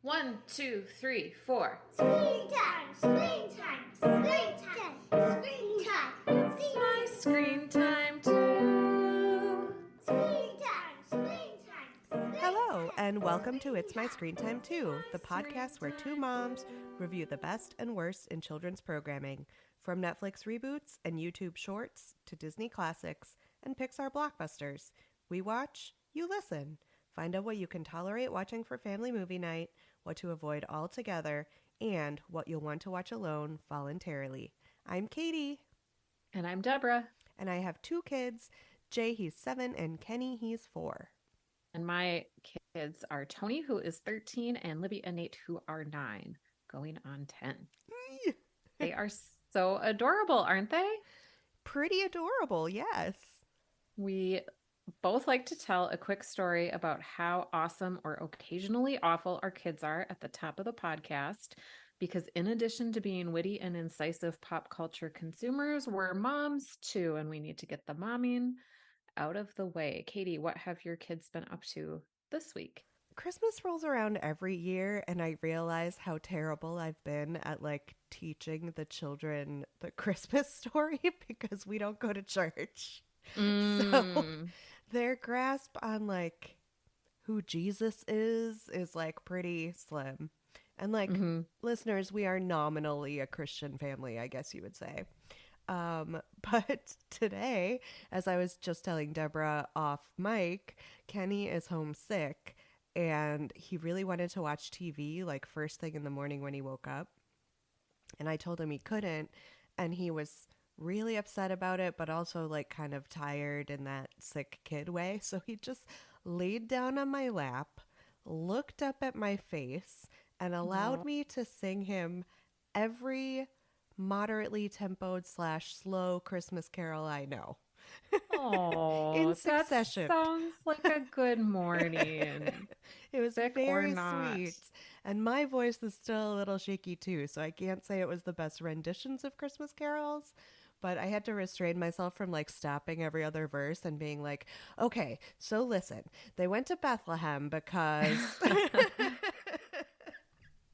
One, two, three, four. Screen time, screen time, screen time, It's my screen time too. screen time, screen time. Hello, and welcome to It's My Screen Time Too, the podcast where two moms review the best and worst in children's programming, from Netflix reboots and YouTube shorts to Disney classics and Pixar blockbusters. We watch, you listen. Find out what you can tolerate watching for family movie night, what to avoid altogether, and what you'll want to watch alone voluntarily. I'm Katie. And I'm Deborah. And I have two kids. Jay, he's 7, and Kenny, he's 4. And my kids are Tony, who is 13, and Libby and Nate, who are 9, going on 10. They are so adorable, aren't they? Pretty adorable, yes. We both like to tell a quick story about how awesome or occasionally awful our kids are at the top of the podcast, because in addition to being witty and incisive pop culture consumers, we're moms too, and we need to get the momming out of the way. Katie, what have your kids been up to this week? Christmas rolls around every year, and I realize how terrible I've been at teaching the children the Christmas story because we don't go to church. So their grasp on who Jesus is pretty slim. And listeners, we are nominally a Christian family, I guess you would say. But today, as I was just telling Deborah off mic, Kenny is homesick and he really wanted to watch TV first thing in the morning when he woke up. And I told him he couldn't, and he was really upset about it, but also kind of tired in that sick kid way. So he just laid down on my lap, looked up at my face, and allowed me to sing him every moderately tempoed / slow Christmas carol I know. Oh, in succession. That sounds like a good morning. It was Sick very or not. sweet. And my voice is still a little shaky too, so I can't say it was the best renditions of Christmas carols, but I had to restrain myself from stopping every other verse and being like, okay, so listen, they went to Bethlehem because...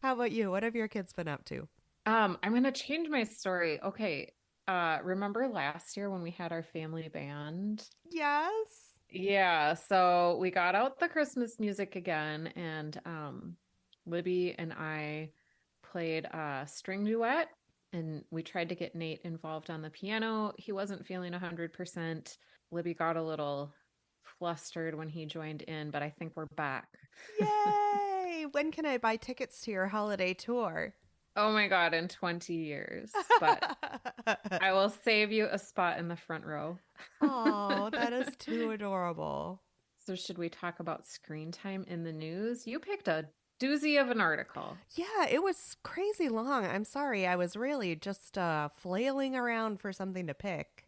How about you? What have your kids been up to? I'm going to change my story. Okay. Remember last year when we had our family band? Yes. Yeah. So we got out the Christmas music again, and Libby and I played a string duet, and we tried to get Nate involved on the piano. He wasn't feeling 100%. Libby got a little flustered when he joined in, but I think we're back. Yay! When can I buy tickets to your holiday tour? Oh my God, in 20 years. But I will save you a spot in the front row. Oh, that is too adorable. So should we talk about screen time in the news? You picked a doozy of an article. Yeah, it was crazy long. I'm sorry. I was really just flailing around for something to pick.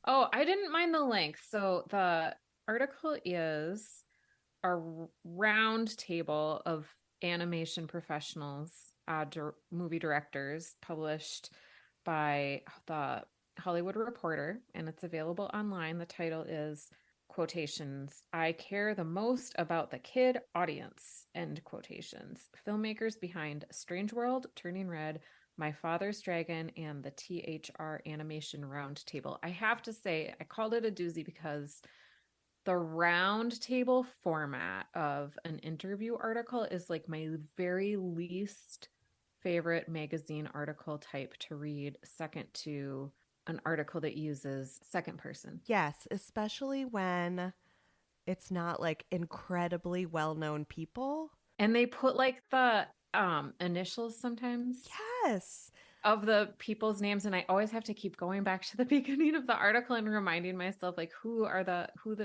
Oh, I didn't mind the length. So the article is a round table of animation professionals, movie directors, published by the Hollywood Reporter, and it's available online. The title is quotations, "I care the most about the kid audience," end quotations. Filmmakers behind Strange World, Turning Red, My Father's Dragon, and the THR Animation Roundtable. I have to say, I called it a doozy because the round table format of an interview article is my very least favorite magazine article type to read, second to an article that uses second person. Yes, especially when it's not incredibly well-known people. And they put the initials sometimes. Yes. Of the people's names, and I always have to keep going back to the beginning of the article and reminding myself who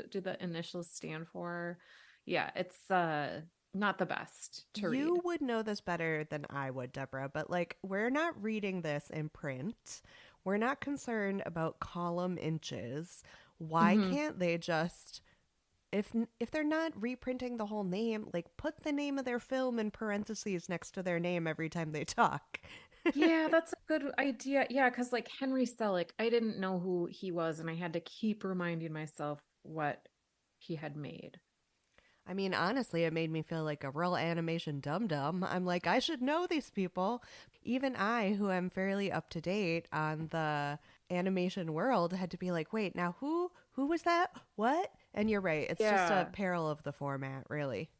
do the initials stand for. Yeah, it's not the best to read. You would know this better than I would, Deborah, but we're not reading this in print. We're not concerned about column inches. Why can't they just, if they're not reprinting the whole name, put the name of their film in parentheses next to their name every time they talk? Yeah, that's a good idea. Yeah, because Henry Selick, I didn't know who he was, and I had to keep reminding myself what he had made. I mean, honestly, it made me feel like a real animation dum dum. I'm like, I should know these people. Even I, who am fairly up to date on the animation world, had to be like, wait, now who was that? What? And you're right. It's just a Yeah. peril of the format, really.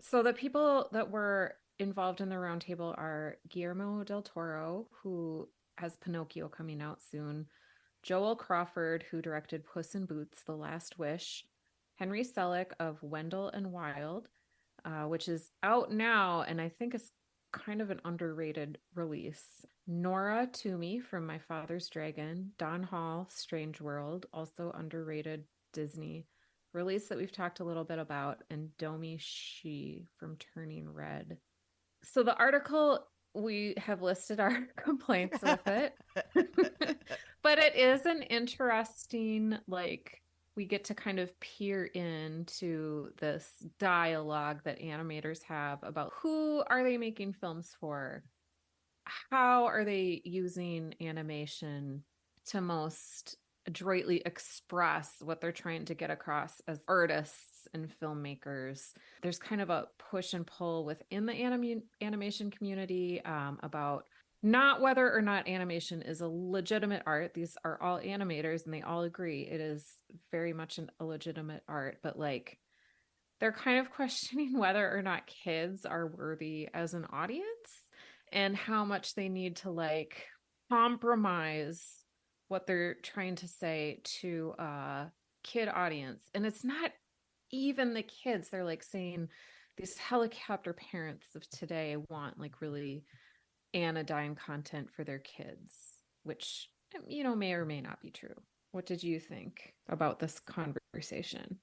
So the people that were involved in the roundtable are Guillermo del Toro, who has Pinocchio coming out soon, Joel Crawford, who directed Puss in Boots: The Last Wish, Henry Selick of Wendell and Wild, which is out now and I think is kind of an underrated release. Nora Toomey from My Father's Dragon, Don Hall, Strange World, also underrated Disney release that we've talked a little bit about, and Domi Shi from Turning Red. So the article, we have listed our complaints with it. But it is an interesting, like, we get to kind of peer into this dialogue that animators have about who are they making films for? How are they using animation to most adroitly express what they're trying to get across as artists and filmmakers? There's kind of a push and pull within the animation community about not whether or not animation is a legitimate art. These are all animators and they all agree it is very much a legitimate art, but like they're kind of questioning whether or not kids are worthy as an audience and how much they need to like compromise what they're trying to say to a kid audience. And it's not even the kids. They're like saying these helicopter parents of today want like really anodyne content for their kids, which, may or may not be true. What did you think about this conversation?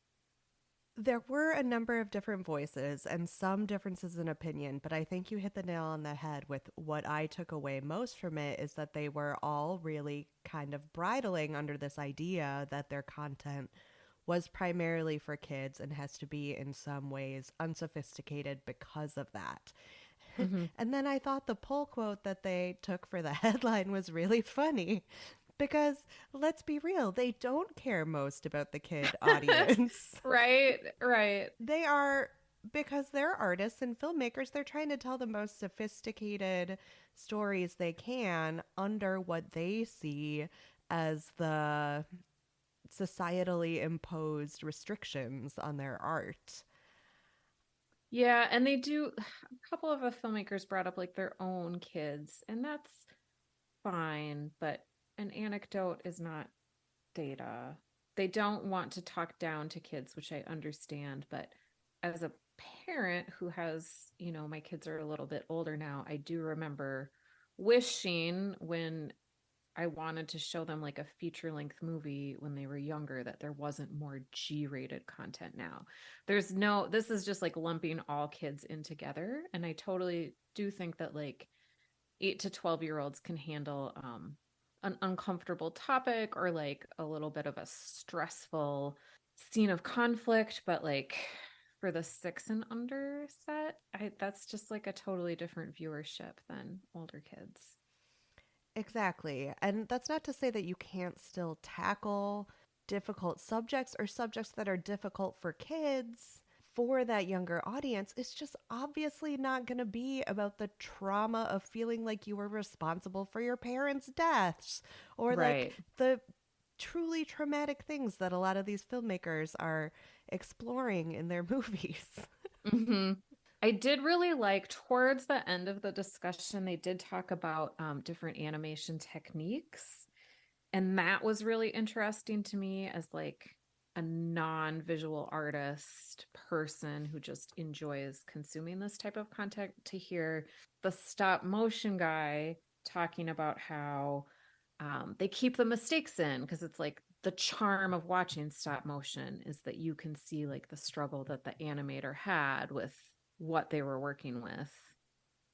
There were a number of different voices and some differences in opinion, but I think you hit the nail on the head with what I took away most from it is that they were all really kind of bridling under this idea that their content was primarily for kids and has to be in some ways unsophisticated because of that. Mm-hmm. And then I thought the pull quote that they took for the headline was really funny because let's be real, they don't care most about the kid audience. Right, right. They are, because they're artists and filmmakers, they're trying to tell the most sophisticated stories they can under what they see as the societally imposed restrictions on their art. Yeah, and they do a couple of the filmmakers brought up like their own kids, and that's fine, but an anecdote is not data. They don't want to talk down to kids, which I understand, but as a parent who has, my kids are a little bit older now, I do remember wishing when I wanted to show them like a feature length movie when they were younger that there wasn't more G-rated content now. This is just like lumping all kids in together. And I totally do think that like 8 to 12-year-olds can handle an uncomfortable topic or like a little bit of a stressful scene of conflict, but like for the 6 and under set, that's just like a totally different viewership than older kids. Exactly. And that's not to say that you can't still tackle difficult subjects or subjects that are difficult for kids for that younger audience. It's just obviously not going to be about the trauma of feeling like you were responsible for your parents' deaths or like Right. the truly traumatic things that a lot of these filmmakers are exploring in their movies. Mm-hmm. I did really like towards the end of the discussion, they did talk about different animation techniques. And that was really interesting to me as like a non-visual artist person who just enjoys consuming this type of content to hear the stop motion guy talking about how they keep the mistakes in because it's like the charm of watching stop motion is that you can see like the struggle that the animator had with what they were working with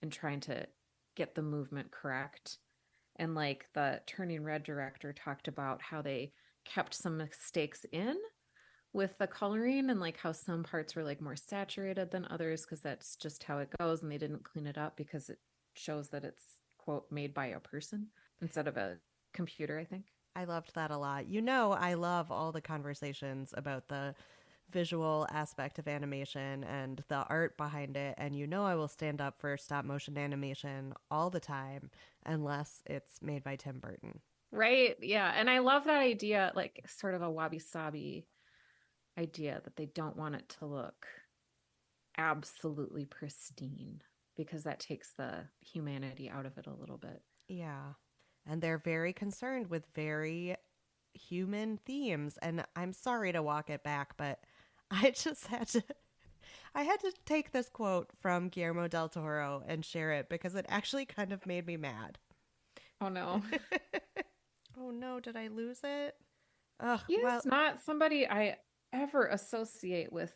and trying to get the movement correct. And like the Turning Red director talked about how they kept some mistakes in with the coloring and like how some parts were like more saturated than others because that's just how it goes, and they didn't clean it up because it shows that it's quote made by a person instead of a computer, I think. I loved that a lot. You know, I love all the conversations about the visual aspect of animation and the art behind it. And I will stand up for stop motion animation all the time unless it's made by Tim Burton. Right. Yeah. And I love that idea, like sort of a wabi-sabi idea that they don't want it to look absolutely pristine because that takes the humanity out of it a little bit. Yeah. And they're very concerned with very human themes. And I'm sorry to walk it back, but I just had to. I had to take this quote from Guillermo del Toro and share it because it actually kind of made me mad. Oh no. Oh no, did I lose it? Ugh, He well, is not somebody I ever associate with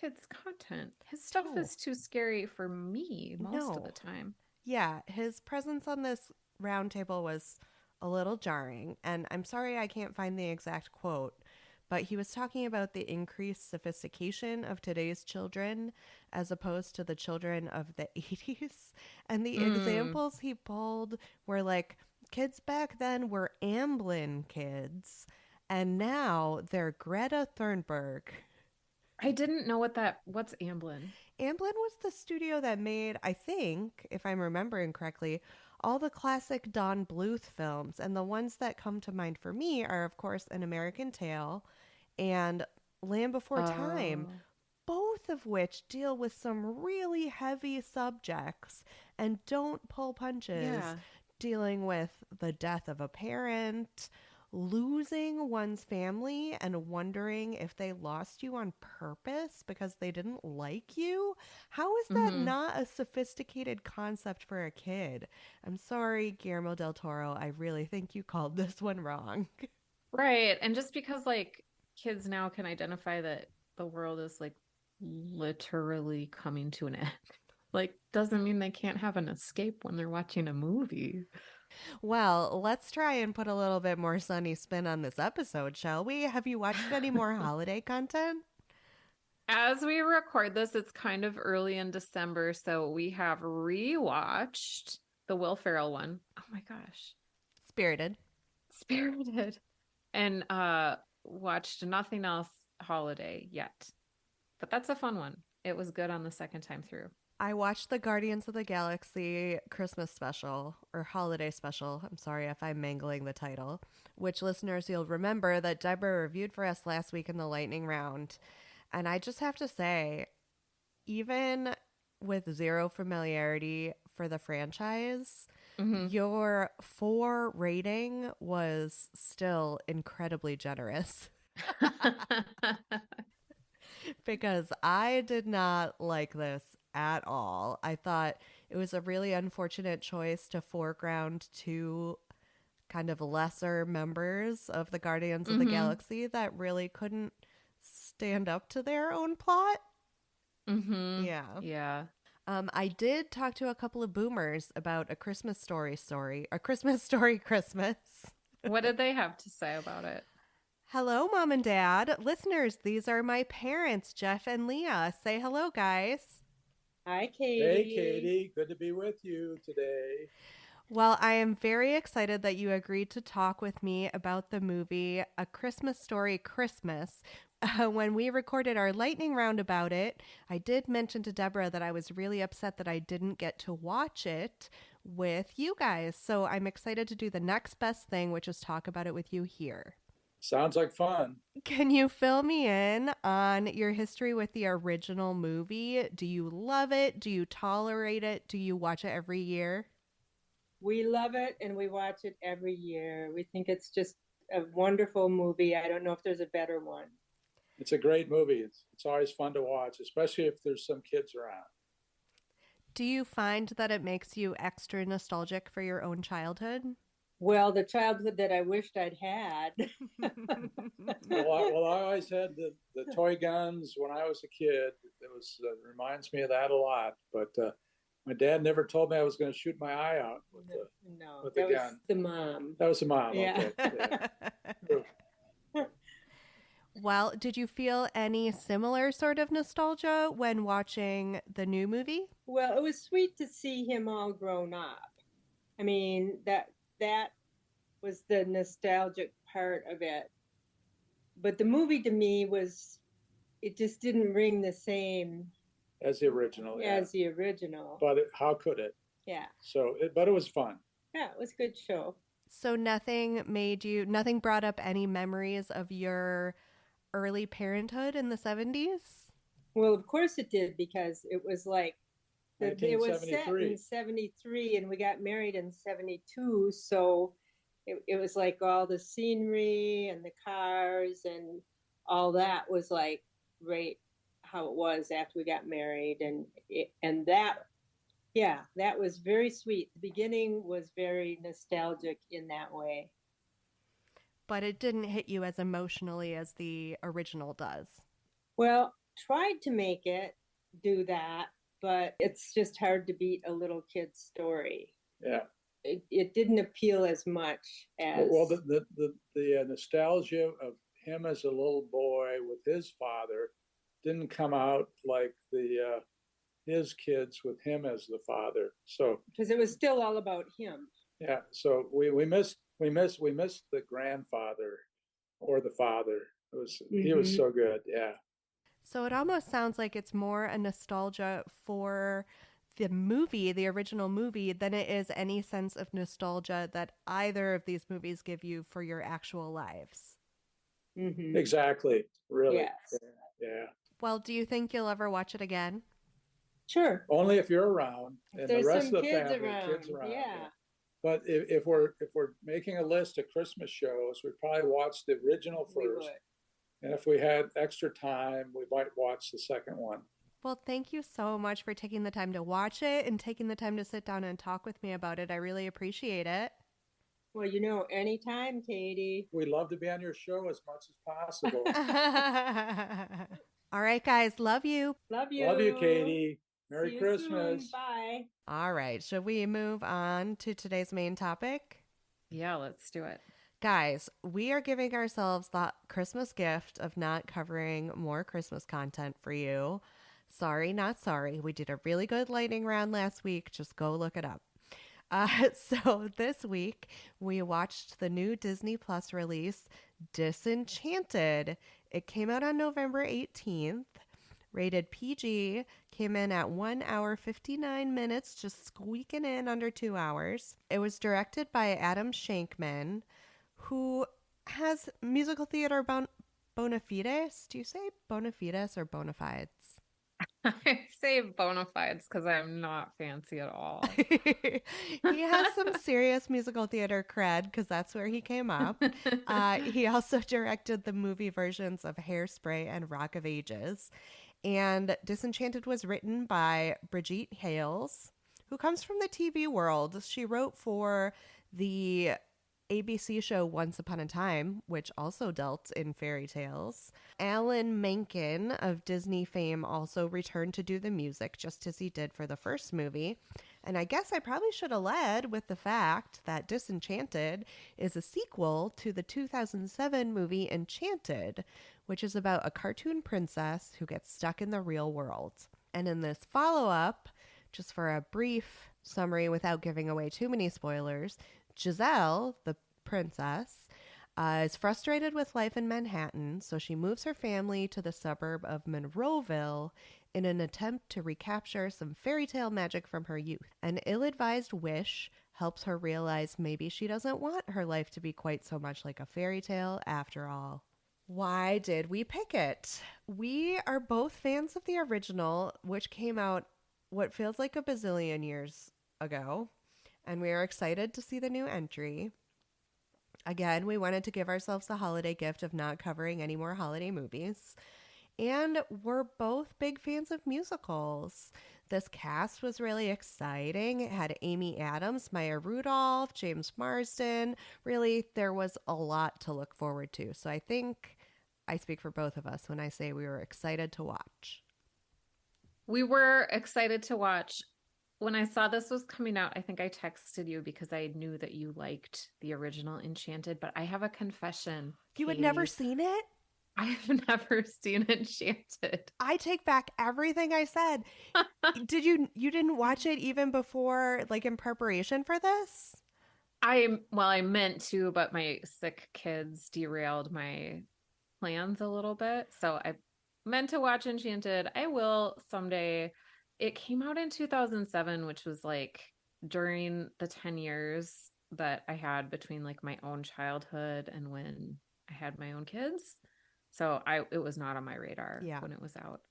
kids' content. His stuff no, is too scary for me most of the no. time. Yeah, his presence on this roundtable was a little jarring, and I'm sorry I can't find the exact quote, but he was talking about the increased sophistication of today's children as opposed to the children of the 80s. And the Mm. examples he pulled were like kids back then were Amblin kids, and now they're Greta Thunberg. I didn't know what's Amblin. Amblin was the studio that made, I think, if I'm remembering correctly, all the classic Don Bluth films. And the ones that come to mind for me are, of course, An American Tail and Land Before Time, Oh, both of which deal with some really heavy subjects and don't pull punches, yeah. dealing with the death of a parent, losing one's family and wondering if they lost you on purpose because they didn't like you. How is that Hmm. not a sophisticated concept for a kid? I'm sorry, Guillermo del Toro. I really think you called this one wrong. Right. And just because like kids now can identify that the world is like literally coming to an end, like doesn't mean they can't have an escape when they're watching a movie. Well, let's try and put a little bit more sunny spin on this episode, shall we? Have you watched any more holiday content? As we record this, it's kind of early in December, so we have rewatched the Will Ferrell one. Oh my gosh. Spirited. Spirited. And watched nothing else holiday yet. But that's a fun one. It was good on the second time through. I watched the Guardians of the Galaxy Christmas special or holiday special. I'm sorry if I'm mangling the title, which listeners, you'll remember that Deborah reviewed for us last week in the lightning round. And I just have to say, even with zero familiarity for the franchise, Hmm. your 4 rating was still incredibly generous because I did not like this at all. I thought it was a really unfortunate choice to foreground 2 kind of lesser members of the Guardians of the Hmm. Galaxy that really couldn't stand up to their own plot. Hmm. Yeah. Yeah. I did talk to a couple of boomers about a Christmas story, a Christmas story Christmas. What did they have to say about it? Hello, Mom and Dad. Listeners, these are my parents, Jeff and Leah. Say hello, guys. Hi, Hey, Katie. Katie. Good to be with you today. Well, I am very excited that you agreed to talk with me about the movie A Christmas Story Christmas. When we recorded our lightning round about it, I did mention to Deborah that I was really upset that I didn't get to watch it with you guys. So I'm excited to do the next best thing, which is talk about it with you here. Sounds like fun. Can you fill me in on your history with the original movie? Do you love it? Do you tolerate it? Do you watch it every year? We love it and we watch it every year. We think it's just a wonderful movie. I don't know if there's a better one. It's a great movie. It's always fun to watch, especially if there's some kids around. Do you find that it makes you extra nostalgic for your own childhood? Well, the childhood that I wished I'd had. Well, I always had the toy guns when I was a kid. Reminds me of that a lot. But my dad never told me I was going to shoot my eye out No, with that the was gun. the mom. That was the mom. Yeah. Okay. Yeah. Well, did you feel any similar sort of nostalgia when watching the new movie? Well, it was sweet to see him all grown up. I mean, that was the nostalgic part of it. But the movie to me was it just didn't ring the same as the original. as the original. But how could it? Yeah. So, but it was fun. Yeah, it was a good show. So nothing brought up any memories of your early parenthood in the 70s? Well, of course it did, because it was like it was set 1973. in 73 and we got married in 72. So it was like all the scenery and the cars and all that was like right how it was after we got married. And that, yeah, that was very sweet. The beginning was very nostalgic in that way. But it didn't hit you as emotionally as the original does. Well, tried to make it do that, but it's just hard to beat a little kid's story. Yeah. It didn't appeal as much as the nostalgia of him as a little boy with his father didn't come out like the his kids with him as the father. So because it was still all about him. yeah, so we missed the grandfather or the father. It was he was so good. Yeah. So it almost sounds like it's more a nostalgia for the movie, the original movie, than it is any sense of nostalgia that either of these movies give you for your actual lives. Exactly. Really. Yes. Yeah. Well, do you think you'll ever watch it again? Sure. Only if you're around and There's the rest some of the kids family, around. kids around. Yeah. But if we're making a list of Christmas shows, we'd probably watch the original We first. would. And if we had extra time, we might watch the second one. Well, thank you so much for taking the time to watch it and taking the time to sit down and talk with me about it. I really appreciate it. Well, anytime, Katie. We'd love to be on your show as much as possible. All right, guys. Love you. Love you. Love you, Katie. See Merry you Christmas. soon. Bye. All right. Should we move on to today's main topic? Yeah, let's do it. Guys, we are giving ourselves the Christmas gift of not covering more Christmas content for you. Sorry, not sorry. We did a really good lightning round last week. Just go look it up. So this week, we watched the new Disney Plus release, Disenchanted. It came out on November 18th. Rated PG, came in at 1 hour 59 minutes, just squeaking in under 2 hours. It was directed by Adam Shankman, who has musical theater bona fides. Do you say bona fides or bona fides? I say bona fides because I'm not fancy at all. He has some serious musical theater cred because that's where he came up. He also directed the movie versions of Hairspray and Rock of Ages. And Disenchanted was written by Brigitte Hales, who comes from the TV world. She wrote for the ABC show Once Upon a Time, which also dealt in fairy tales. Alan Menken of Disney fame also returned to do the music, just as he did for the first movie. And I guess I probably should have led with the fact that Disenchanted is a sequel to the 2007 movie Enchanted, which is about a cartoon princess who gets stuck in the real world. And in this follow-up, just for a brief summary without giving away too many spoilers, Giselle, the princess, is frustrated with life in Manhattan, so she moves her family to the suburb of Monroeville in an attempt to recapture some fairy tale magic from her youth. An ill-advised wish helps her realize maybe she doesn't want her life to be quite so much like a fairy tale after all. Why did we pick it? We are both fans of the original, which came out what feels like a bazillion years ago, and we are excited to see the new entry. Again, we wanted to give ourselves the holiday gift of not covering any more holiday movies. And we're both big fans of musicals. This cast was really exciting. It had Amy Adams, Maya Rudolph, James Marsden. Really, there was a lot to look forward to. So I think I speak for both of us when I say we were excited to watch. We were excited to watch. When I saw this was coming out, I think I texted you because I knew that you liked the original Enchanted, but I have a confession. You had Katie. never seen it? I have never seen Enchanted. I take back everything I said. You didn't watch it even before, like in preparation for this? I meant to, but my sick kids derailed my plans a little bit. So meant to watch Enchanted. I will someday. It came out in 2007, which was like during the 10 years that I had between like my own childhood and when I had my own kids. So it was not on my radar Yeah. when it was out.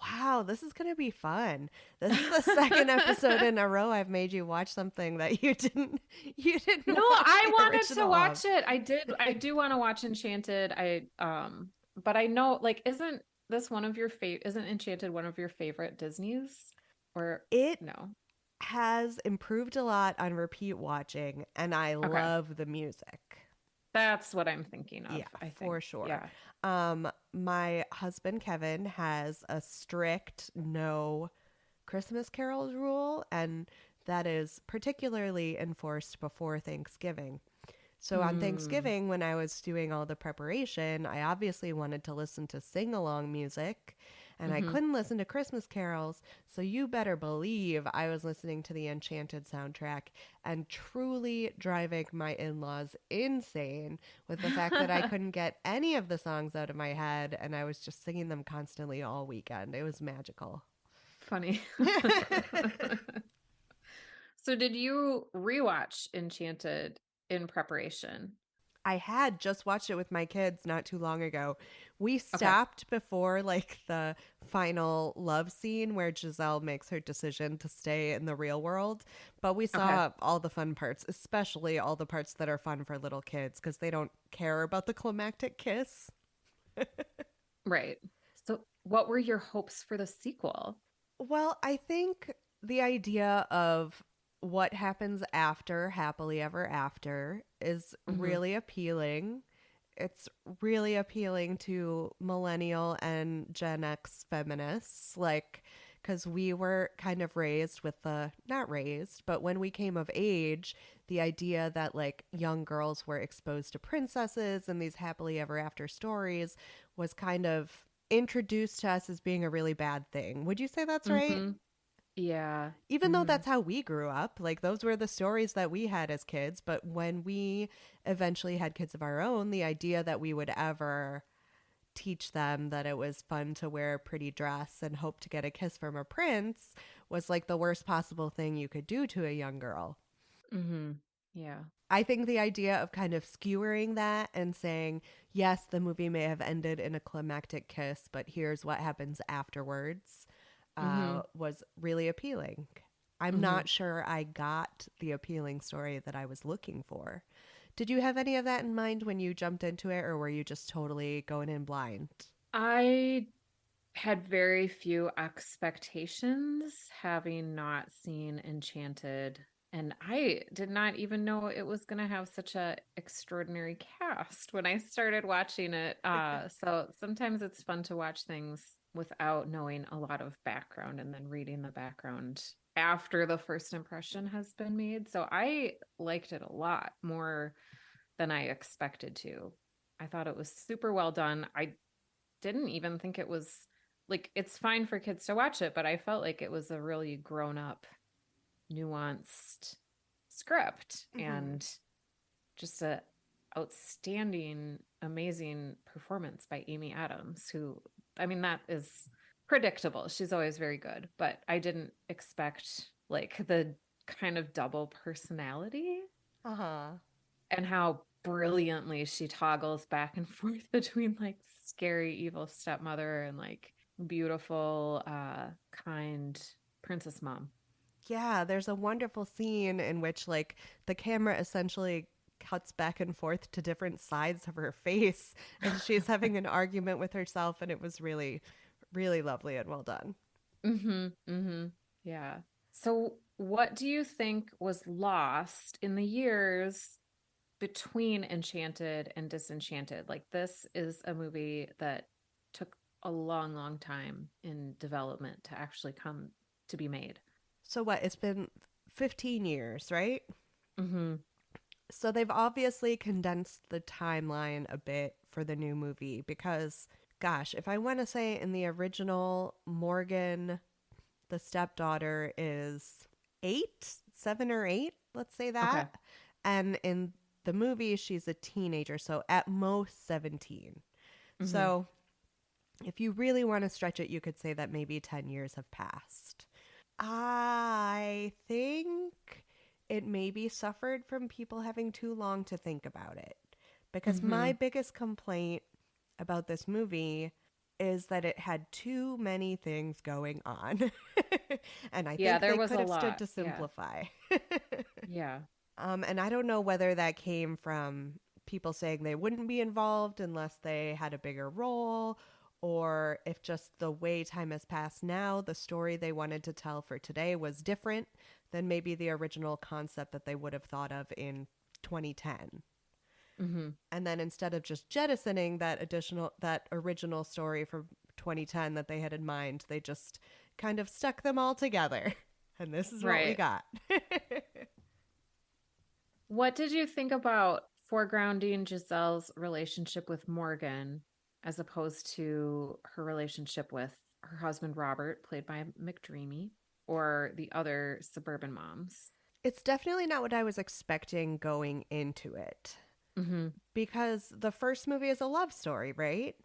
Wow, this is going to be fun. This is the second episode in a row I've made you watch something that you didn't No, watch I the wanted to original of. watch it. I do want to watch Enchanted. But I know like isn't this one of your isn't Enchanted one of your favorite Disney's? Or It no? has improved a lot on repeat watching, and I Okay. love the music. That's what I'm thinking of, Yeah, I for think. sure. Yeah. My husband Kevin has a strict no Christmas carols rule, and that is particularly enforced before Thanksgiving. So on Mm. Thanksgiving, when I was doing all the preparation, I obviously wanted to listen to sing along music, and I Mm-hmm. couldn't listen to Christmas carols. So you better believe I was listening to the Enchanted soundtrack and truly driving my in laws insane with the fact that I couldn't get any of the songs out of my head, and I was just singing them constantly all weekend. It was magical. Funny. So did you rewatch Enchanted in preparation? I had just watched it with my kids not too long ago. We Okay. stopped before like the final love scene where Giselle makes her decision to stay in the real world, but we Okay. saw all the fun parts, especially all the parts that are fun for little kids because they don't care about the climactic kiss. Right. So what were your hopes for the sequel? Well, I think the idea of what happens after happily ever after is Mm-hmm. really appealing. It's really appealing to millennial and Gen X feminists, like, because we were kind of raised with the, not raised, but when we came of age, the idea that like young girls were exposed to princesses and these happily ever after stories was kind of introduced to us as being a really bad thing. Would you say that's right? Mm-hmm. Yeah. Even though Mm-hmm. that's how we grew up, like those were the stories that we had as kids. But when we eventually had kids of our own, the idea that we would ever teach them that it was fun to wear a pretty dress and hope to get a kiss from a prince was like the worst possible thing you could do to a young girl. Mm-hmm. Yeah. I think the idea of kind of skewering that and saying, yes, the movie may have ended in a climactic kiss, but here's what happens afterwards, Mm-hmm. was really appealing. I'm Mm-hmm. not sure I got the appealing story that I was looking for. Did you have any of that in mind when you jumped into it, or were you just totally going in blind? I had very few expectations having not seen Enchanted. And I did not even know it was going to have such a extraordinary cast when I started watching it. So sometimes it's fun to watch things without knowing a lot of background and then reading the background after the first impression has been made. So I liked it a lot more than I expected to. I thought it was super well done. I didn't even think it was like it's fine for kids to watch it, but I felt like it was a really grown up, nuanced script Mm-hmm. and just a outstanding, amazing performance by Amy Adams, who I mean that is predictable. She's always very good, but I didn't expect like the kind of double personality Uh huh. and how brilliantly she toggles back and forth between like scary evil stepmother and like beautiful kind princess mom. Yeah, there's a wonderful scene in which like the camera essentially cuts back and forth to different sides of her face and she's having an argument with herself and it was really really lovely and well done. Mhm. Mhm. Yeah. So what do you think was lost in the years between Enchanted and Disenchanted? Like this is a movie that took a long time in development to actually come to be made. So what, it's been 15 years, right? Mhm. So they've obviously condensed the timeline a bit for the new movie because gosh, if I want to say in the original Morgan the stepdaughter is 8, 7 or 8, let's say Okay. that. And in the movie, she's a teenager, so at most 17. Mhm. So If you really want to stretch it, you could say that maybe 10 years have passed. I think it maybe suffered from people having too long to think about it. Because my Mm-hmm. biggest complaint about this movie is that it had too many things going on. And I Yeah, think there they was could a have stood lot. to Yeah. simplify. Yeah. And I don't know whether that came from people saying they wouldn't be involved unless they had a bigger role, or if just the way time has passed now, the story they wanted to tell for today was different than maybe the original concept that they would have thought of in 2010. Mm-hmm. And then instead of just jettisoning that original story from 2010 that they had in mind, they just kind of stuck them all together. And this is what we Right. got. What did you think about foregrounding Giselle's relationship with Morgan as opposed to her relationship with her husband Robert, played by McDreamy, or the other suburban moms? It's definitely not what I was expecting going into it, Mm-hmm. because the first movie is a love story, right?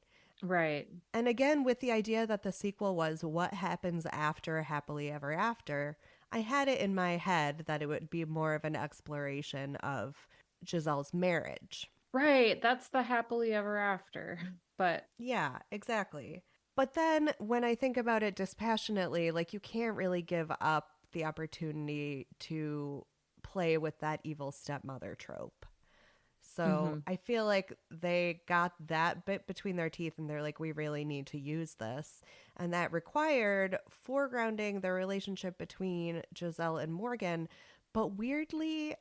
Right. And again, with the idea that the sequel was what happens after Happily Ever After, I had it in my head that it would be more of an exploration of Giselle's marriage. Right. That's the happily ever after. But Yeah, exactly. But then when I think about it dispassionately, like you can't really give up the opportunity to play with that evil stepmother trope. So mm-hmm. I feel like they got that bit between their teeth and they're like, we really need to use this. And that required foregrounding the relationship between Giselle and Morgan, but weirdly,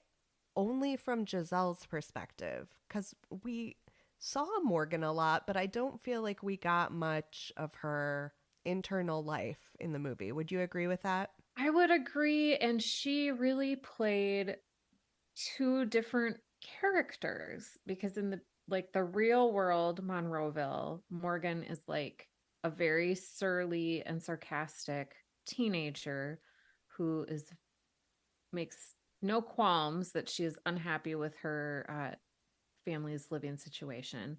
only from Giselle's perspective. Because we saw Morgan a lot, but I don't feel like we got much of her internal life in the movie. Would you agree with that? I would agree. And she really played two different characters because in the real world Monroeville, Morgan is like a very surly and sarcastic teenager who is makes no qualms that she is unhappy with her family's living situation.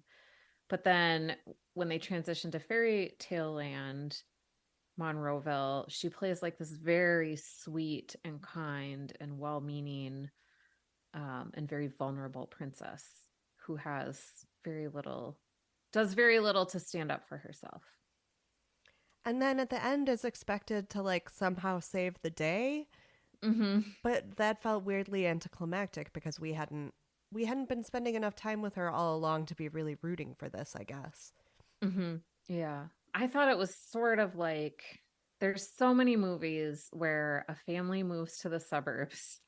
But then when they transition to fairy tale land, Monroeville, she plays like this very sweet and kind and well-meaning and very vulnerable princess who does very little to stand up for herself. And then at the end is expected to like somehow save the day. Mm-hmm. But that felt weirdly anticlimactic because we hadn't been spending enough time with her all along to be really rooting for this, I guess. Mm-hmm. Yeah. I thought it was sort of like there's so many movies where a family moves to the suburbs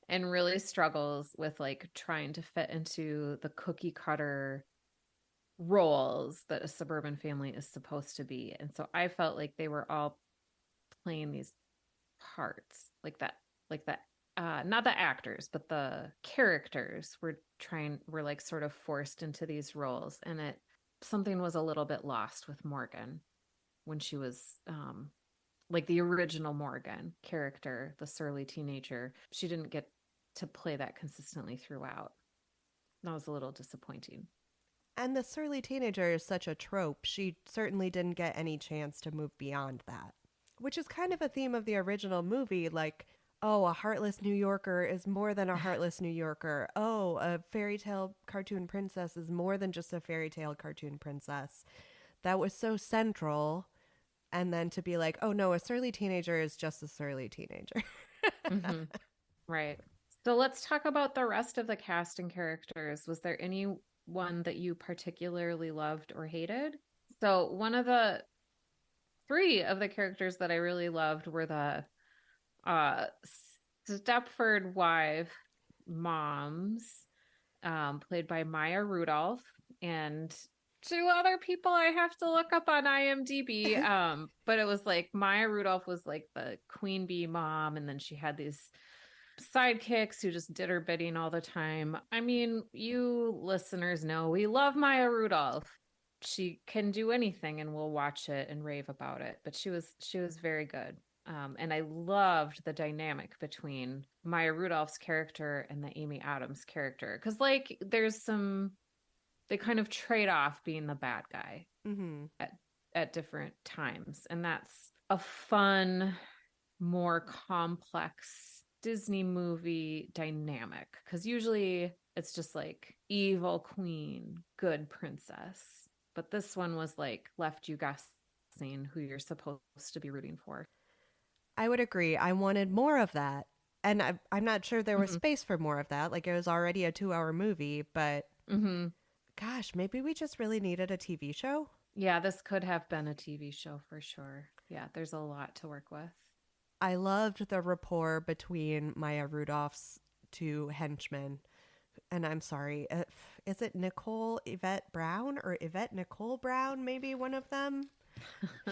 and really struggles with like trying to fit into the cookie cutter roles that a suburban family is supposed to be. And so I felt like they were all playing these parts like that not the actors but the characters were like sort of forced into these roles, and it something was a little bit lost with Morgan when she was like the original Morgan character, the surly teenager. She didn't get to play that consistently throughout. That was a little disappointing. And the surly teenager is such a trope. She certainly didn't get any chance to move beyond that, which is kind of a theme of the original movie. Like, oh, a heartless New Yorker is more than a heartless New Yorker. Oh, a fairy tale cartoon princess is more than just a fairy tale cartoon princess. That was so central. And then to be like, oh no, a surly teenager is just a surly teenager. Mm-hmm. Right. So let's talk about the rest of the cast and characters. Was there anyone that you particularly loved or hated? So one of the three of the characters that I really loved were the uh Stepford wife moms, played by Maya Rudolph, and two other people I have to look up on IMDb. But it was like Maya Rudolph was like the queen bee mom, and then she had these sidekicks who just did her bidding all the time. I mean, you listeners know we love Maya Rudolph. She can do anything and we'll watch it and rave about it. But she was very good. And I loved the dynamic between Maya Rudolph's character and the Amy Adams character. Cause like there's some they kind of trade off being the bad guy Mm-hmm. at different times. And that's a fun, more complex Disney movie dynamic. Because usually it's just like evil queen, good princess. But this one was like left you guessing who you're supposed to be rooting for. I would agree. I wanted more of that. And I'm not sure there was Mm-hmm. space for more of that. Like, it was already a 2-hour movie, but Mm-hmm. gosh, maybe we just really needed a TV show. Yeah, this could have been a TV show for sure. Yeah, there's a lot to work with. I loved the rapport between Maya Rudolph's two henchmen. And I'm sorry, is it Nicole Yvette Brown or Yvette Nicole Brown? Maybe one of them.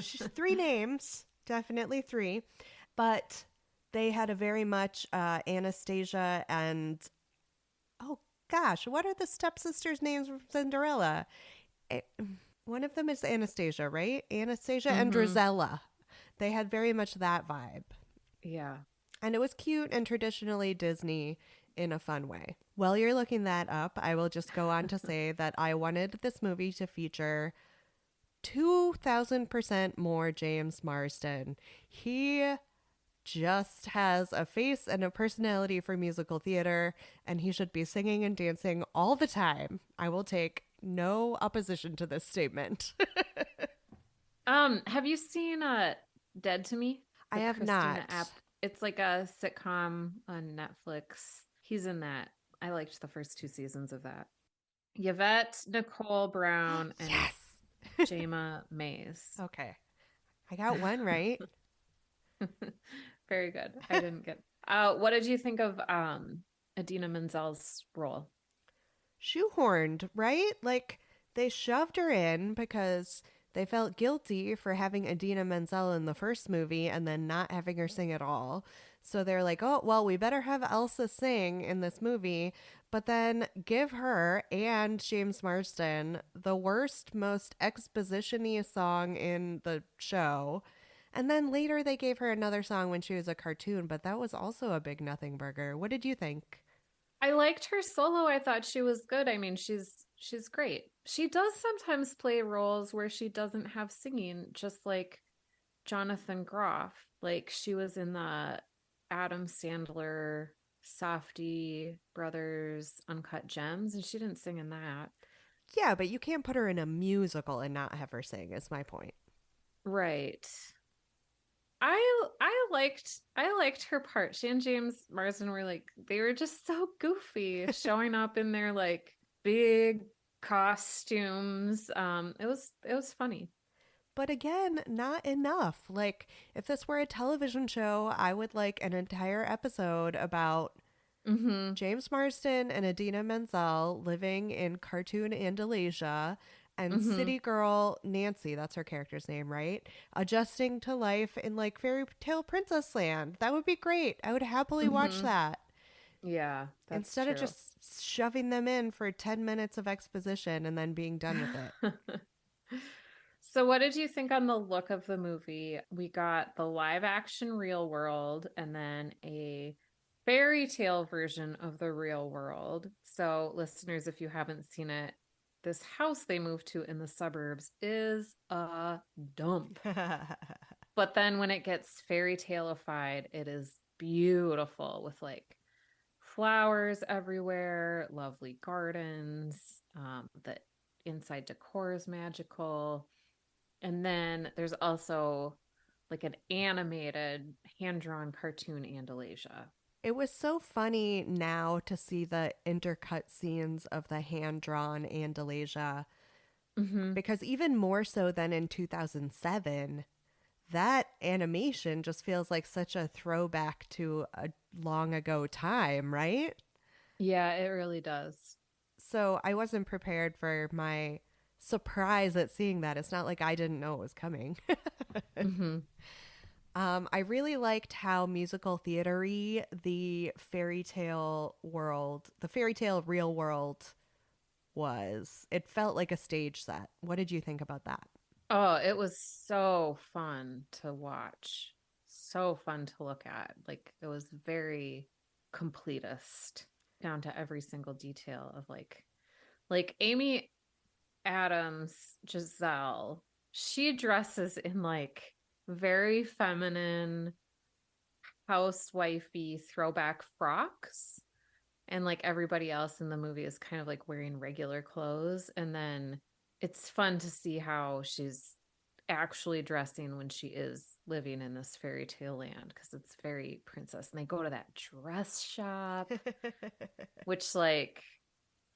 She's three names, definitely three. But they had a very much Anastasia and, oh gosh, what are the stepsisters' names from Cinderella? Eh, One of them is Anastasia, right? Anastasia and Mm-hmm. Drizella. They had very much that vibe. Yeah. And it was cute and traditionally Disney in a fun way. While you're looking that up, I will just go on to say that I wanted this movie to feature 2,000% more James Marsden. He just has a face and a personality for musical theater, and he should be singing and dancing all the time. I will take no opposition to this statement. Have you seen Dead to Me? I The have Christina not. app. It's like a sitcom on Netflix. He's in that. I liked the first two seasons of that. Yvette Nicole Brown and Yes. Jama Mays. Okay. I got one right. Very good. I didn't get. What did you think of Adina Menzel's role? Shoehorned, right? Like they shoved her in because they felt guilty for having Adina Menzel in the first movie and then not having her sing at all. So they're like, oh, well, we better have Elsa sing in this movie, but then give her and James Marsden the worst, most exposition-y song in the show. And then later they gave her another song when she was a cartoon, but that was also a big nothing burger. What did you think? I liked her solo. I thought she was good. I mean, she's great. She does sometimes play roles where she doesn't have singing, just like Jonathan Groff. Like she was in the Adam Sandler Softy Brothers Uncut Gems, and she didn't sing in that. Yeah, but you can't put her in a musical and not have her sing, is my point. Right. I liked her part. She and James Marsden were like they were just so goofy, showing up in their like big costumes. It was funny. But again, not enough. Like, if this were a television show, I would like an entire episode about Mm-hmm. James Marsden and Adina Menzel living in cartoon Andalasia and Mm-hmm. city girl Nancy, that's her character's name, right? Adjusting to life in like fairy tale princess land. That would be great. I would happily watch Mm-hmm. that. Yeah, that's Instead of true. just shoving them in for 10 minutes of exposition and then being done with it. So, what did you think on the look of the movie? We got the live action real world and then a fairy tale version of the real world. So, listeners, if you haven't seen it, this house they moved to in the suburbs is a dump. But then when it gets fairy taleified, it is beautiful with like flowers everywhere, lovely gardens. The inside decor is magical. And then there's also like an animated hand drawn cartoon Andalasia. It was so funny now to see the intercut scenes of the hand drawn Andalasia Mm-hmm. because even more so than in 2007, that animation just feels like such a throwback to a long ago time, right? Yeah, it really does. So I wasn't prepared for my surprise at seeing that. It's not like I didn't know it was coming. Mm-hmm. I really liked how musical theatery the fairy tale world, the fairy tale real world was. It felt like a stage set. What did you think about that? Oh, it was so fun to watch. So fun to look at. Like it was very completist down to every single detail of like Amy Adams, Giselle, she dresses in like very feminine, housewifey throwback frocks. And like everybody else in the movie is kind of like wearing regular clothes. And then it's fun to see how she's actually dressing when she is living in this fairy tale land because it's very princess. And they go to that dress shop, which like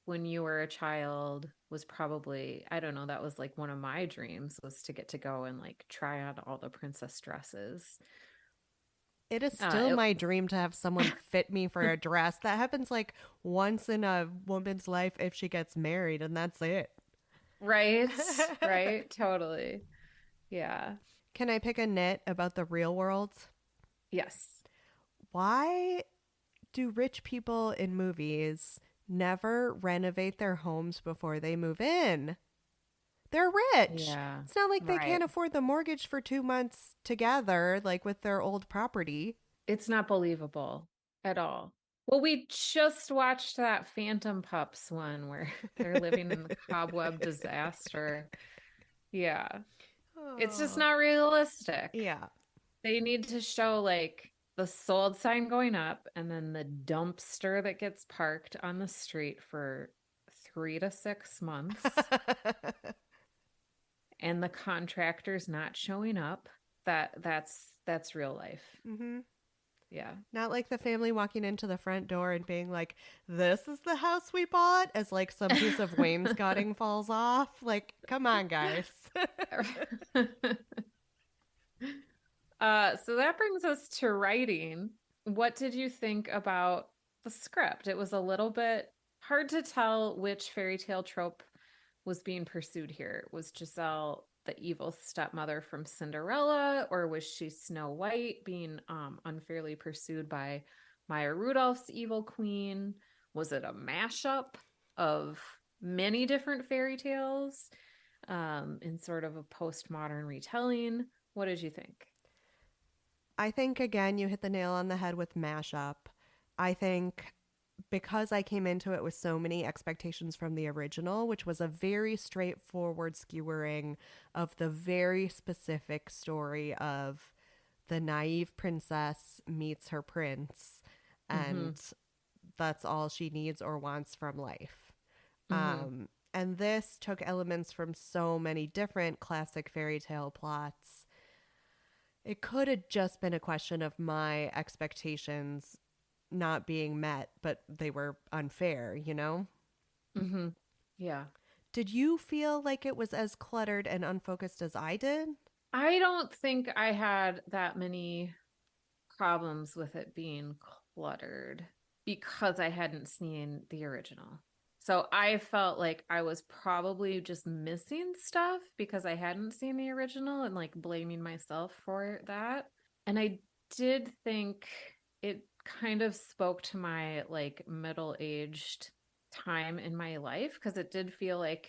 when you were a child was probably, I don't know, that was like one of my dreams was to get to go and like try on all the princess dresses. It is still It, my dream to have someone fit me for a dress. That happens like once in a woman's life if she gets married, and that's it. right, right, totally. Yeah. Can I pick a nit about the real world? Yes. Why do rich people in movies never renovate their homes before they move in? They're rich. Yeah. It's not like they Right. can't afford the mortgage for 2 months together, like with their old property. It's not believable at all. Well, we just watched that Phantom Pups one where they're living in the cobweb disaster. Yeah. It's just Oh. not realistic. Yeah. They need to show like the sold sign going up and then the dumpster that gets parked on the street for 3 to 6 months and the contractors not showing up. That's real life. hmm Yeah. Not like the family walking into the front door and being like, "This is the house we bought," as like some piece of wainscoting falls off. Like, come on, guys. So that brings us to writing. What did you think about the script? It was a little bit hard to tell which fairy tale trope was being pursued here. Was Giselle the evil stepmother from Cinderella, or was she Snow White being unfairly pursued by Maya Rudolph's evil queen? Was it a mashup of many different fairy tales in sort of a postmodern retelling? What did you think? I think, again, you hit the nail on the head with mashup. I think because I came into it with so many expectations from the original, which was a very straightforward skewering of the very specific story of the naive princess meets her prince, Mm-hmm. and that's all she needs or wants from life. Mm-hmm. And this took elements from so many different classic fairy tale plots. It could have just been a question of my expectations not being met, but they were unfair, you know? Mm-hmm. Yeah. Did you feel like it was as cluttered and unfocused as I did? I don't think I had that many problems with it being cluttered because I hadn't seen the original. So I felt like I was probably just missing stuff because I hadn't seen the original and like blaming myself for that. And I did think it kind of spoke to my like middle-aged time in my life because it did feel like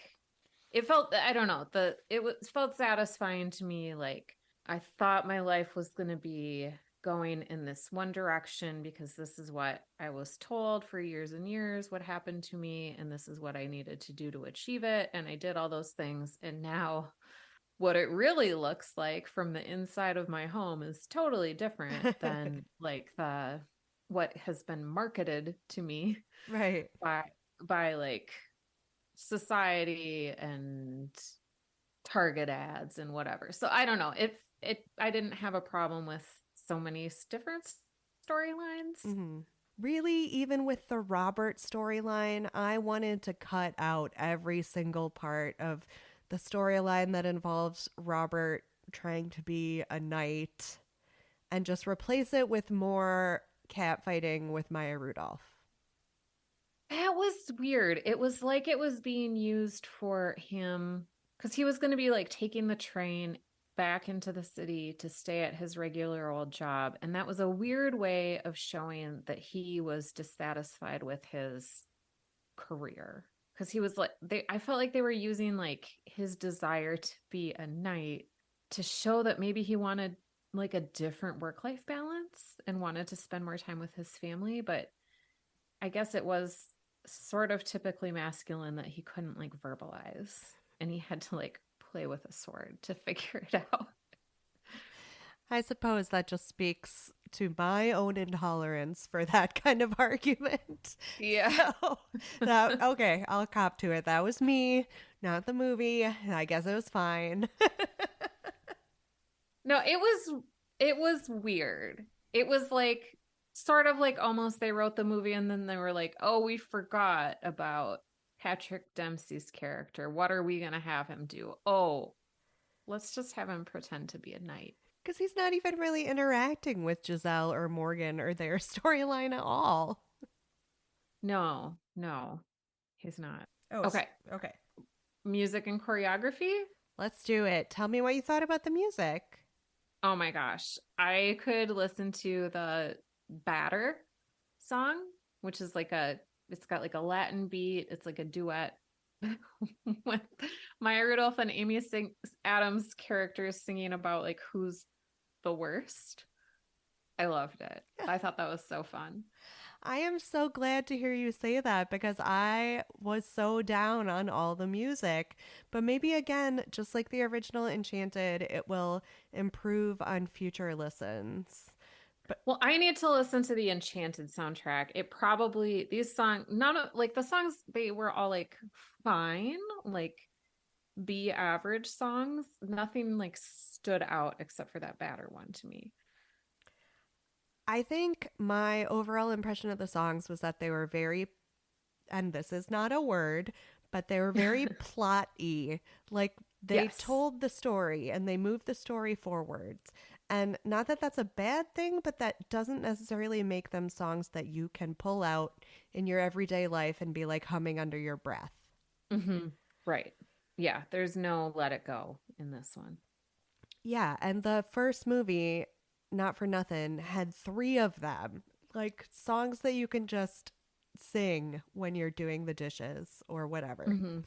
it felt, I don't know, it was felt satisfying to me. Like I thought my life was going to be going in this one direction because this is what I was told for years and years what happened to me and this is what I needed to do to achieve it, and I did all those things, and now what it really looks like from the inside of my home is totally different than like the what has been marketed to me Right. by like society and Target ads and whatever. So I don't know. It I didn't have a problem with so many different storylines. hmm Really, even with the Robert storyline, I wanted to cut out every single part of the storyline that involves Robert trying to be a knight and just replace it with more catfighting with Maya Rudolph. That was weird. It was like it was being used for him because he was going to be like taking the train back into the city to stay at his regular old job. And that was a weird way of showing that he was dissatisfied with his career. Because he was like, I felt like they were using like his desire to be a knight to show that maybe he wanted like a different work life balance and wanted to spend more time with his family. But I guess it was sort of typically masculine that he couldn't like verbalize. and he had to like play with a sword to figure it out. I suppose that just speaks to my own intolerance for that kind of argument. Yeah. So that okay, I'll cop to it. That was me, not the movie. I guess it was fine. No, it was weird. It was like sort of like almost they wrote the movie and then they were like, "Oh, we forgot about Patrick Dempsey's character. What are we going to have him do? Oh, let's just have him pretend to be a knight." Because he's not even really interacting with Giselle or Morgan or their storyline at all. No, no, he's not. Oh, Okay, okay. music and choreography. Let's do it. Tell me what you thought about the music. Oh my gosh. I could listen to the Batter song, which is it's got like a Latin beat. It's like a duet with Maya Rudolph and Adams characters singing about like who's the worst. I loved it. I thought that was so fun. I am so glad to hear you say that because I was so down on all the music. But maybe again, just like the original Enchanted, it will improve on future listens. Well, I need to listen to the Enchanted soundtrack. It probably these songs, none of like the songs, they were all like fine, like B average songs. Nothing like stood out except for that Batter one to me. I think my overall impression of the songs was that they were very, and this is not a word, but they were very plot-y. Like they Yes. told the story and they moved the story forwards. And not that that's a bad thing, but that doesn't necessarily make them songs that you can pull out in your everyday life and be like humming under your breath. Mm-hmm. Right. Yeah, there's no let it go in this one. Yeah, and the first movie, Not for Nothing, had 3 of them. Like songs that you can just sing when you're doing the dishes or whatever. Mm-hmm.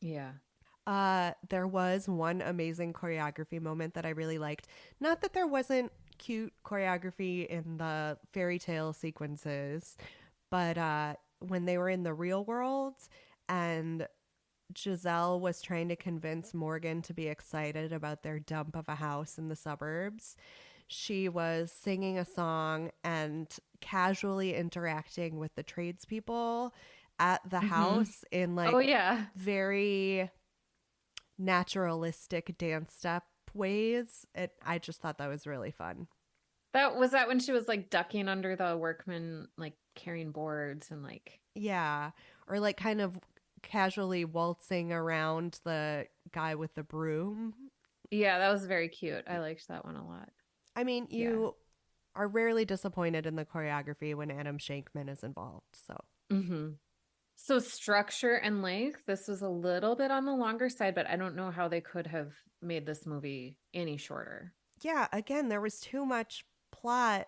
Yeah. There was one amazing choreography moment that I really liked. Not that there wasn't cute choreography in the fairy tale sequences, but when they were in the real world and Giselle was trying to convince Morgan to be excited about their dump of a house in the suburbs, she was singing a song and casually interacting with the tradespeople at the house in like Oh yeah. very naturalistic dance step ways. I just thought that was really fun. That when she was like ducking under the workman, like carrying boards and like Yeah, or like kind of casually waltzing around the guy with the broom. yeah, that was very cute. I liked that one a lot. I mean, you are rarely disappointed in the choreography when Adam Shankman is involved. So, Mm-hmm. So structure and length, this was a little bit on the longer side, but I don't know how they could have made this movie any shorter. yeah, again, there was too much plot.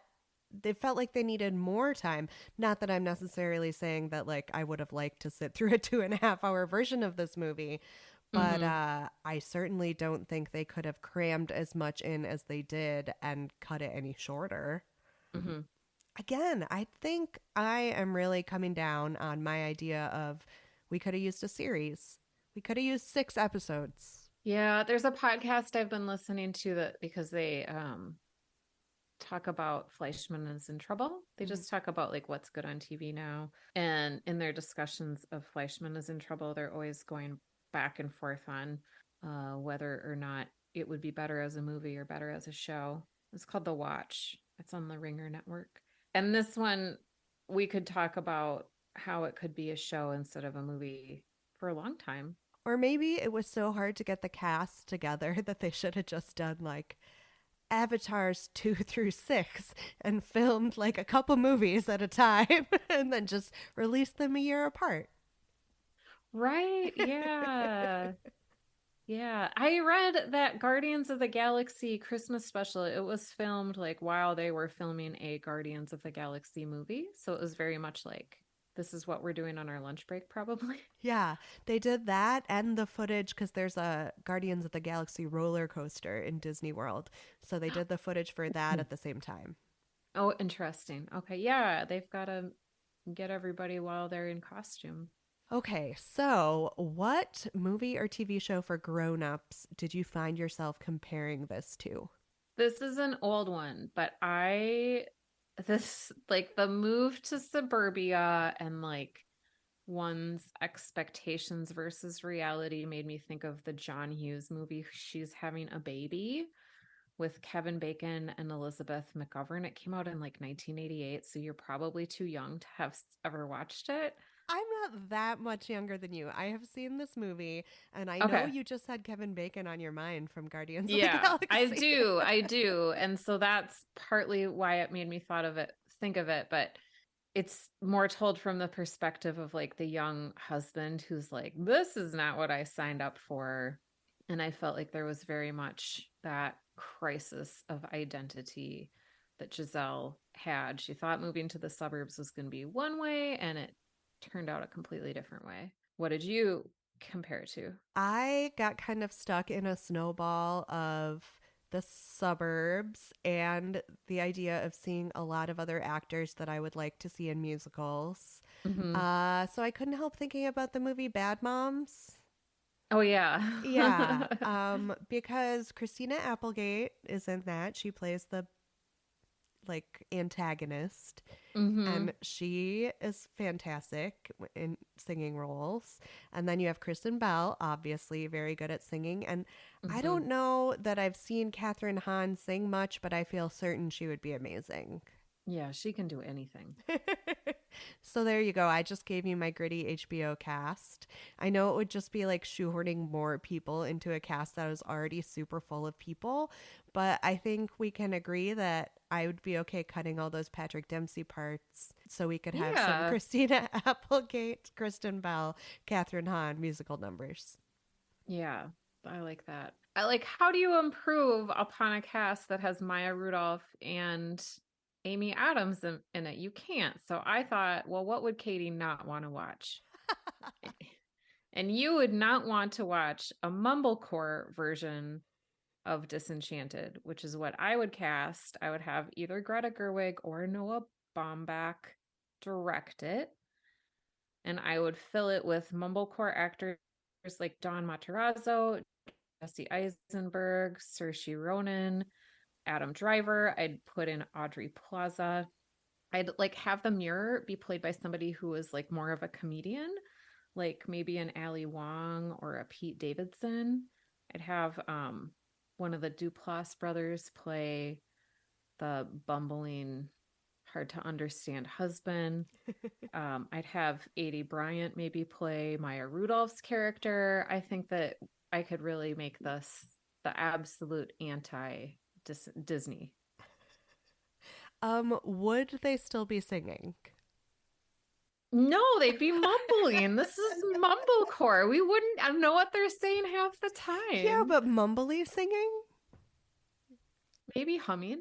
They felt like they needed more time. Not that I'm necessarily saying that, like, I would have liked to sit through a 2.5 hour version of this movie, but I certainly don't think they could have crammed as much in as they did and cut it any shorter. Mm-hmm. Again, I think I am really coming down on my idea of we could have used a series. We could have used 6 episodes. Yeah, there's a podcast I've been listening to that because they talk about Fleischman is in trouble. They just talk about like what's good on TV now. And in their discussions of Fleischman is in trouble, they're always going back and forth on whether or not it would be better as a movie or better as a show. It's called The Watch. It's on the Ringer Network. And this one, we could talk about how it could be a show instead of a movie for a long time. Or maybe it was so hard to get the cast together that they should have just done like Avatars 2 through 6 and filmed like a couple movies at a time and then just released them a year apart. Right. Yeah. Yeah. I read that Guardians of the Galaxy Christmas special, it was filmed like while they were filming a Guardians of the Galaxy movie. So it was very much like, this is what we're doing on our lunch break, probably. Yeah, they did that and the footage because there's a Guardians of the Galaxy roller coaster in Disney World. So they did the footage for that at the same time. Oh, interesting. Okay. Yeah. They've got to get everybody while they're in costume. Okay, so what movie or TV show for grown-ups did you find yourself comparing this to? This is an old one, but this, like, the move to suburbia and like one's expectations versus reality made me think of the John Hughes movie, She's Having a Baby, with Kevin Bacon and Elizabeth McGovern. It came out in like 1988, so you're probably too young to have ever watched it. I'm not that much younger than you. I have seen this movie, and I know Okay. you just had Kevin Bacon on your mind from Guardians of the Yeah, I Galaxy. do. I do. And so that's partly why it made me think of it, but it's more told from the perspective of like the young husband who's like, this is not what I signed up for. And I felt like there was very much that crisis of identity that Giselle had. She thought moving to the suburbs was going to be one way, and it turned out a completely different way. What did you compare it to? I got kind of stuck in a snowball of the suburbs and the idea of seeing a lot of other actors that I would like to see in musicals. Mm-hmm. So I couldn't help thinking about the movie Bad Moms. Oh, yeah. Yeah, because Christina Applegate is in that. She plays the like antagonist, Mm-hmm. and she is fantastic in singing roles. And then you have Kristen Bell, obviously very good at singing. And I Mm-hmm. don't know that I've seen Catherine Hahn sing much, but I feel certain she would be amazing. Yeah, she can do anything. So there you go. I just gave you my gritty HBO cast. I know it would just be like shoehorning more people into a cast that was already super full of people, but I think we can agree that I would be okay cutting all those Patrick Dempsey parts so we could have some Yeah. Christina Applegate, Kristen Bell, Catherine Hahn musical numbers. Yeah, I like that. I like, how do you improve upon a cast that has Maya Rudolph and Amy Adams in it? You can't. So I thought, well, what would Katie not want to watch? And you would not want to watch a mumblecore version of Disenchanted, which is what I would cast. I would have either Greta Gerwig or Noah Baumbach direct it, and I would fill it with mumblecore actors like Don Matarazzo, Jesse Eisenberg, Saoirse Ronan, Adam Driver. I'd put in Audrey Plaza. I'd like have the mirror be played by somebody who was like more of a comedian, like maybe an Ali Wong or a Pete Davidson. I'd have one of the Duplass brothers play the bumbling, hard to understand husband. I'd have Adie Bryant maybe play Maya Rudolph's character. I think that I could really make this the absolute anti Disney. Would they still be singing? No, they'd be mumbling. This is mumblecore. We wouldn't know what they're saying half the Yeah, time. but mumbly singing? Maybe humming.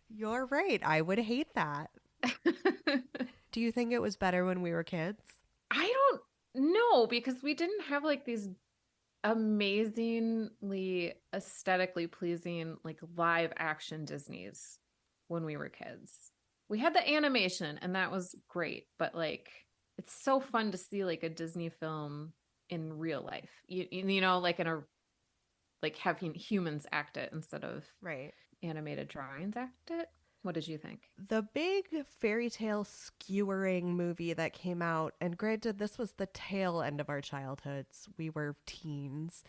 You're right. I would hate that. Do you think it was better when we were kids? I don't know, because we didn't have like these amazingly aesthetically pleasing like live action Disneys when we were kids. We had the animation and that was great, but like it's so fun to see like a Disney film in real life. You know, like in a like having humans act it instead of Right. animated drawings act it. What did you think? The big fairy tale skewering movie that came out, and granted, this was the tail end of our childhoods, we were teens,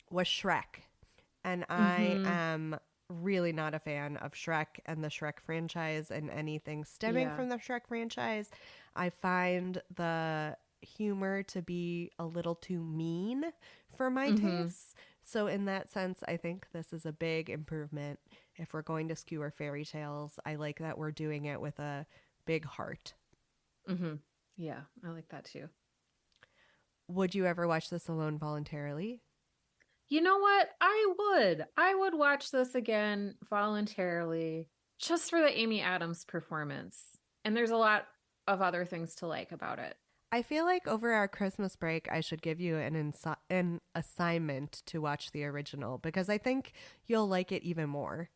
was Shrek. And I Mm-hmm. am really not a fan of Shrek and the Shrek franchise and anything stemming Yeah. from the Shrek franchise. I find the humor to be a little too mean for my Mm-hmm. tastes. So, in that sense, I think this is a big improvement. If we're going to skewer fairy tales, I like that we're doing it with a big heart. Mm-hmm. Yeah, I like that too. Would you ever watch this alone voluntarily? You know what? I would watch this again voluntarily just for the Amy Adams performance. And there's a lot of other things to like about it. I feel like over our Christmas break, I should give you an assignment to watch the original because I think you'll like it even more.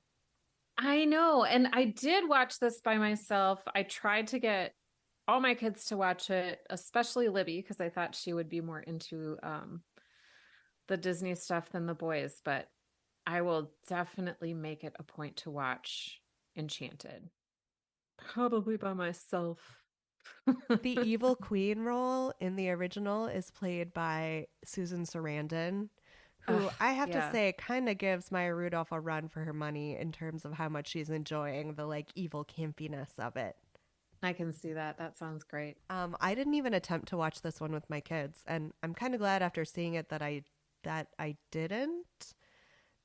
I know. And I did watch this by myself. I tried to get all my kids to watch it, especially Libby, because I thought she would be more into the Disney stuff than the boys, but I will definitely make it a point to watch Enchanted. Probably by myself. The evil queen role in the original is played by Susan Sarandon, who Ugh, I have to yeah, say kind of gives Maya Rudolph a run for her money in terms of how much she's enjoying the like evil campiness of it. I can see that. That sounds great. I didn't even attempt to watch this one with my kids, and I'm kind of glad after seeing it that I didn't,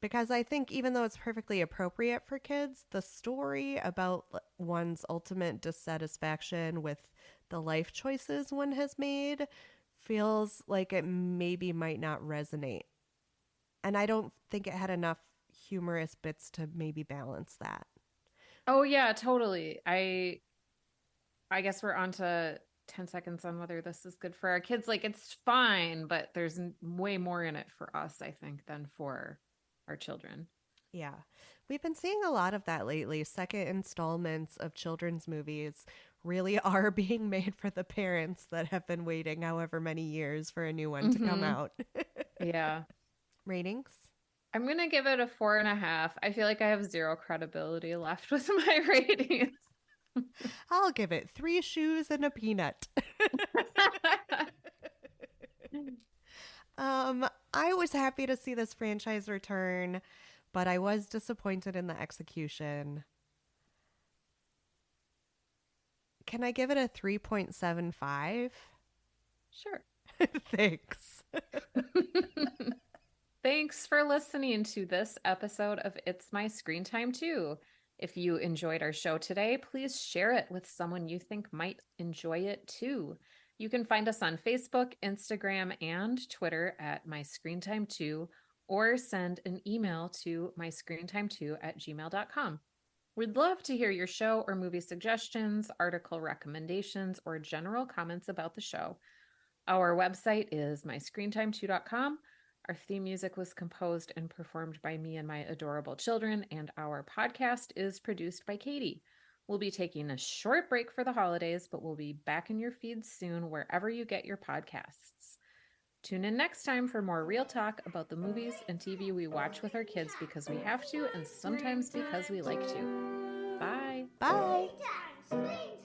because I think even though it's perfectly appropriate for kids, the story about one's ultimate dissatisfaction with the life choices one has made feels like it maybe might not resonate. And I don't think it had enough humorous bits to maybe balance that. Oh yeah, totally. I guess we're on to 10 seconds on whether this is good for our kids. Like it's fine, but there's way more in it for us, I think, than for our children. Yeah. We've been seeing a lot of that lately. Second installments of children's movies really are being made for the parents that have been waiting however many years for a new one to come Hmm. out. Yeah. Ratings? I'm gonna give it a 4.5. I feel like I have zero credibility left with my ratings. I'll give it three shoes and a peanut. I was happy to see this franchise return, but I was disappointed in the execution. Can I give it a 3.75? Sure. Thanks. Thanks for listening to this episode of It's My Screen Time Too. If you enjoyed our show today, please share it with someone you think might enjoy it too. You can find us on Facebook, Instagram, and Twitter at MyScreenTime2 or send an email to myscreentime2@gmail.com. We'd love to hear your show or movie suggestions, article recommendations, or general comments about the show. Our website is myscreentime2.com. Our theme music was composed and performed by me and my adorable children, and our podcast is produced by Katie. We'll be taking a short break for the holidays, but we'll be back in your feeds soon wherever you get your podcasts. Tune in next time for more real talk about the movies and TV we watch with our kids because we have to and sometimes because we like to. Bye. Bye. Screen time, screen